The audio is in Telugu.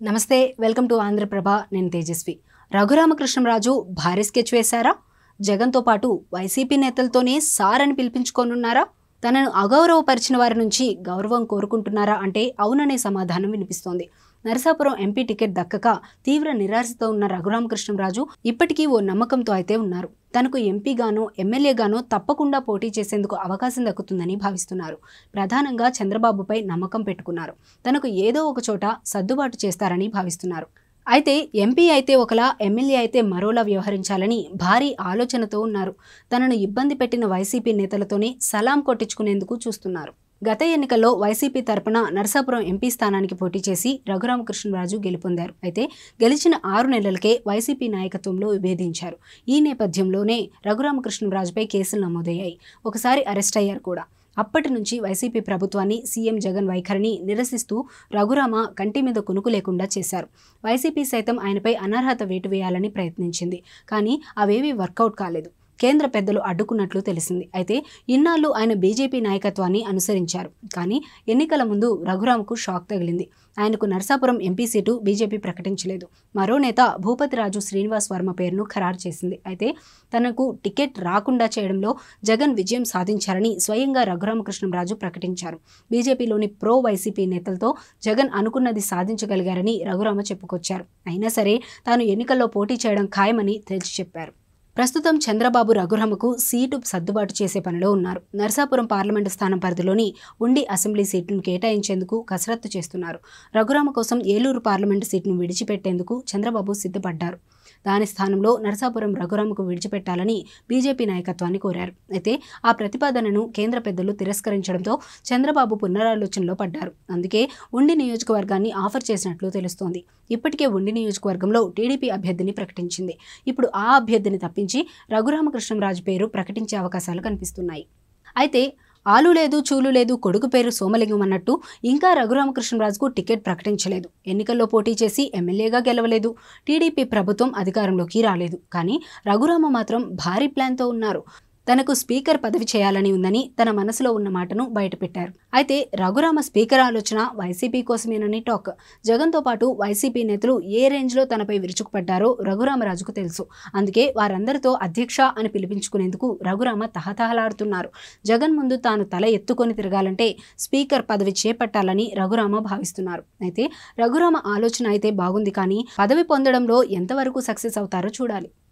నమస్తే వెల్కమ్ టు ఆంధ్రప్రభ నేను తేజస్వి రఘురామకృష్ణంరాజు భారీ స్కెచ్ వేశారా జగన్తో పాటు వైసీపీ నేతలతోనే సార్ అని పిలిపించుకోనున్నారా తనను అగౌరవపరిచిన వారి నుంచి గౌరవం కోరుకుంటున్నారా అంటే అవుననే సమాధానం వినిపిస్తోంది నరసాపురం ఎంపీ టికెట్ దక్కక తీవ్ర నిరాశతో ఉన్న రఘురామకృష్ణంరాజు ఇప్పటికీ ఓ నమ్మకంతో అయితే ఉన్నారు తనకు ఎంపీగానో ఎమ్మెల్యేగానో తప్పకుండా పోటీ చేసేందుకు అవకాశం దక్కుతుందని భావిస్తున్నారు ప్రధానంగా చంద్రబాబుపై నమ్మకం పెట్టుకున్నారు తనకు ఏదో ఒక చోట సర్దుబాటు చేస్తారని భావిస్తున్నారు అయితే ఎంపీ అయితే ఒకలా ఎమ్మెల్యే అయితే మరోలా వ్యవహరించాలని భారీ ఆలోచనతో ఉన్నారు తనను ఇబ్బంది పెట్టిన వైసీపీ నేతలతోనే సలాం కొట్టించుకునేందుకు చూస్తున్నారు గత ఎన్నికల్లో వైసీపీ తరపున నరసాపురం ఎంపీ స్థానానికి పోటీ చేసి రఘురామకృష్ణరాజు గెలుపొందారు అయితే గెలిచిన 6 నెలలకే వైసీపీ నాయకత్వంలో విభేదించారు ఈ నేపథ్యంలోనే రఘురామకృష్ణరాజుపై కేసులు నమోదయ్యాయి ఒకసారి అరెస్ట్ అయ్యారు కూడా అప్పటి నుంచి వైసీపీ ప్రభుత్వాన్ని సీఎం జగన్ వైఖరిని నిరసిస్తూ రఘురామ కంటి మీద కునుకు లేకుండా చేశారు వైసీపీ సైతం ఆయనపై అనర్హత వేటు వేయాలని ప్రయత్నించింది కానీ అవేవీ వర్కౌట్ కాలేదు కేంద్ర పెద్దలు అడ్డుకున్నట్లు తెలిసింది అయితే ఇన్నాళ్ళు ఆయన బీజేపీ నాయకత్వాన్ని అనుసరించారు కానీ ఎన్నికల ముందు రఘురామకు షాక్ తగిలింది ఆయనకు నరసాపురం ఎంపీ సీటు బీజేపీ ప్రకటించలేదు మరో నేత భూపతిరాజు శ్రీనివాస్ వర్మ పేరును ఖరారు చేసింది అయితే తనకు టికెట్ రాకుండా చేయడంలో జగన్ విజయం సాధించారని స్వయంగా రఘురామకృష్ణరాజు ప్రకటించారు బీజేపీలోని ప్రో వైసీపీ నేతలతో జగన్ అనుకున్నది సాధించగలిగారని రఘురామ చెప్పుకొచ్చారు అయినా సరే తాను ఎన్నికల్లో పోటీ చేయడం ఖాయమని తేల్చి చెప్పారు ప్రస్తుతం చంద్రబాబు రఘురామకు సీటు సర్దుబాటు చేసే పనిలో ఉన్నారు నరసాపురం పార్లమెంటు స్థానం పరిధిలోని ఉండి అసెంబ్లీ సీటును కేటాయించేందుకు కసరత్తు చేస్తున్నారు రఘురామ కోసం ఏలూరు పార్లమెంటు సీటును విడిచిపెట్టేందుకు చంద్రబాబు సిద్ధపడ్డారు దాని స్థానంలో నరసాపురం రఘురామకు విడిచిపెట్టాలని బీజేపీ నాయకత్వాన్ని కోరారు అయితే ఆ ప్రతిపాదనను కేంద్ర పెద్దలు తిరస్కరించడంతో చంద్రబాబు పునరాలోచనలో పడ్డారు అందుకే ఉండి నియోజకవర్గాన్ని ఆఫర్ చేసినట్లు తెలుస్తోంది ఇప్పటికే ఉండి నియోజకవర్గంలో టీడీపీ అభ్యర్థిని ప్రకటించింది ఇప్పుడు ఆ అభ్యర్థిని తప్పించి రఘురామకృష్ణరాజు పేరు ప్రకటించే అవకాశాలు కనిపిస్తున్నాయి అయితే ఆలు లేదు చూలు లేదు కొడుకు పేరు సోమలింగం అన్నట్టు ఇంకా రఘురామకృష్ణరాజుకు టికెట్ ప్రకటించలేదు ఎన్నికల్లో పోటీ చేసి ఎమ్మెల్యేగా గెలవలేదు టీడీపీ ప్రభుత్వం అధికారంలోకి రాలేదు కానీ రఘురామ మాత్రం భారీ ప్లాన్తో ఉన్నారు తనకు స్పీకర్ పదవి చేయాలని ఉందని తన మనసులో ఉన్న మాటను బయటపెట్టారు అయితే రఘురామ స్పీకర్ ఆలోచన వైసీపీ కోసమేనని టాక్ జగన్తో పాటు వైసీపీ నేతలు ఏ రేంజ్లో తనపై విరుచుకుపడ్డారో రఘురామరాజుకు తెలుసు అందుకే వారందరితో అధ్యక్ష అని పిలిపించుకునేందుకు రఘురామ తహతహలాడుతున్నారు జగన్ ముందు తాను తల ఎత్తుకొని తిరగాలంటే స్పీకర్ పదవి చేపట్టాలని రఘురామ భావిస్తున్నారు అయితే రఘురామ ఆలోచన అయితే బాగుంది కానీ పదవి పొందడంలో ఎంతవరకు సక్సెస్ అవుతారో చూడాలి